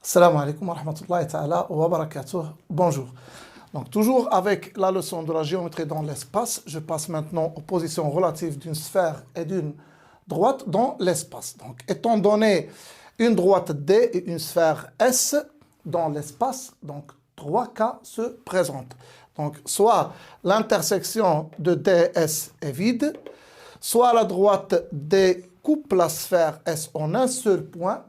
Salam alaikum wa rahmatullahi ta'ala wa barakatuh. Bonjour. Donc toujours avec la leçon de la géométrie dans l'espace, je passe maintenant aux positions relatives d'une sphère et d'une droite dans l'espace. Donc étant donné une droite D et une sphère S dans l'espace, donc trois cas se présentent. Donc soit l'intersection de D et S est vide, soit la droite D coupe la sphère S en un seul point,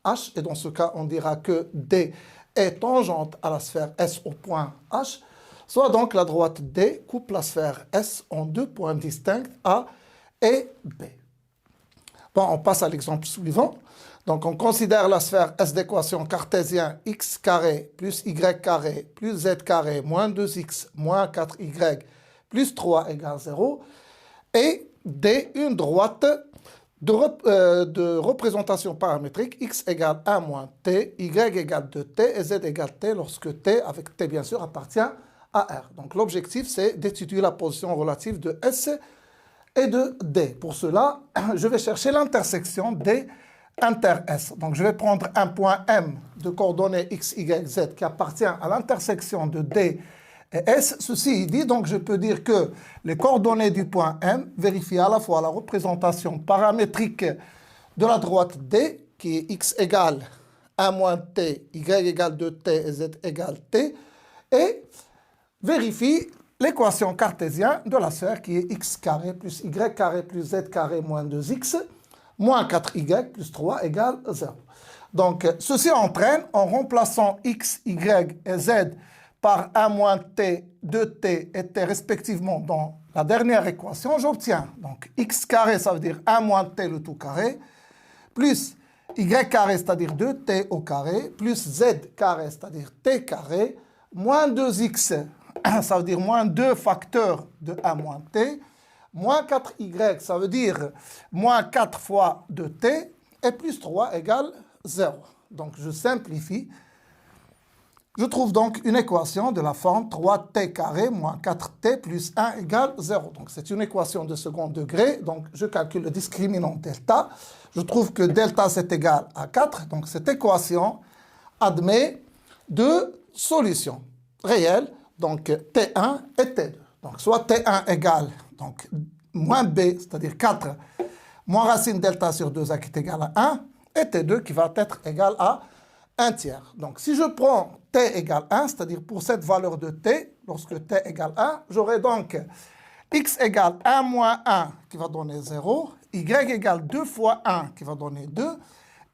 H, et dans ce cas, on dira que D est tangente à la sphère S au point H, soit donc la droite D coupe la sphère S en deux points distincts, A et B. Bon, on passe à l'exemple suivant. Donc, on considère la sphère S d'équation cartésien x carré plus y carré plus z carré moins 2x moins 4y plus 3 égale 0 et D une droite de représentation paramétrique x égale 1 moins t, y égale 2t et z égale t lorsque t, avec t bien sûr, appartient à R. Donc l'objectif, c'est d'étudier la position relative de S et de D. Pour cela, je vais chercher l'intersection D inter S. Donc je vais prendre un point M de coordonnées x, y, z qui appartient à l'intersection de D et S. Ceci dit, donc je peux dire que les coordonnées du point M vérifient à la fois la représentation paramétrique de la droite D, qui est x égale 1 moins t, y égale 2t et z égale t, et vérifie l'équation cartésienne de la sphère qui est x carré plus y carré plus z carré moins 2x moins 4y plus 3 égale 0. Donc ceci entraîne, en remplaçant x, y et z par 1 moins t, 2t et t respectivement dans la dernière équation, j'obtiens donc x carré, ça veut dire 1 moins t le tout carré, plus y carré, c'est-à-dire 2t au carré, plus z carré, c'est-à-dire t carré, moins 2x, ça veut dire moins 2 facteurs de 1 moins t, moins 4y, ça veut dire moins 4 fois 2t, et plus 3 égale 0. Donc je simplifie. Je trouve donc une équation de la forme 3t carré moins 4t plus 1 égale 0. Donc c'est une équation de second degré. Donc je calcule le discriminant delta. Je trouve que delta c'est égal à 4. Donc cette équation admet deux solutions réelles. Donc t1 et t2. Donc soit t1 égale donc, moins b, c'est-à-dire 4, moins racine delta sur 2a qui est égal à 1. Et t2 qui va être égal à 1 tiers. Donc, si je prends t égale 1, c'est-à-dire pour cette valeur de t, lorsque t égale 1, j'aurai donc x égale 1 moins 1 qui va donner 0, y égale 2 fois 1 qui va donner 2,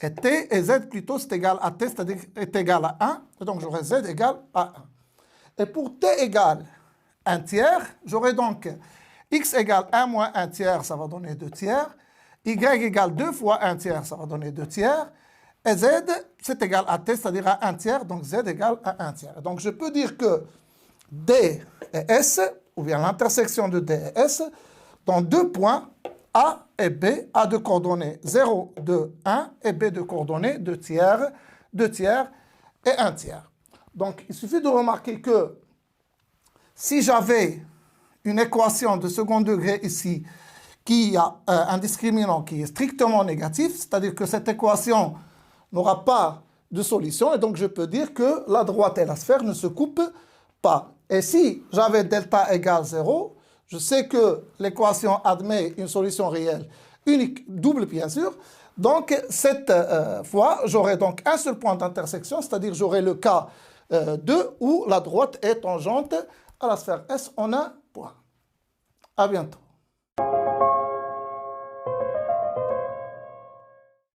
et t et z plutôt c'est égal à t, c'est-à-dire est égal à 1, et donc j'aurai z égale à 1. Et pour t égale 1 tiers, j'aurai donc x égale 1 moins 1 tiers, ça va donner 2 tiers, y égale 2 fois 1 tiers, ça va donner 2 tiers, et z, c'est égal à t, c'est-à-dire à 1 tiers, donc z égale à 1 tiers. Donc je peux dire que D et S, ou bien l'intersection de D et S, dans deux points, A et B, A de coordonnées 0, 2, 1, et B de coordonnées 2 tiers et 1 tiers. Donc il suffit de remarquer que si j'avais une équation de second degré ici, qui a un discriminant qui est strictement négatif, c'est-à-dire que cette équation n'aura pas de solution, et donc je peux dire que la droite et la sphère ne se coupent pas. Et si j'avais delta égale 0, je sais que l'équation admet une solution réelle unique, double bien sûr, donc cette fois, j'aurai donc un seul point d'intersection, c'est-à-dire j'aurai le cas 2 où la droite est tangente à la sphère S en un point. À bientôt.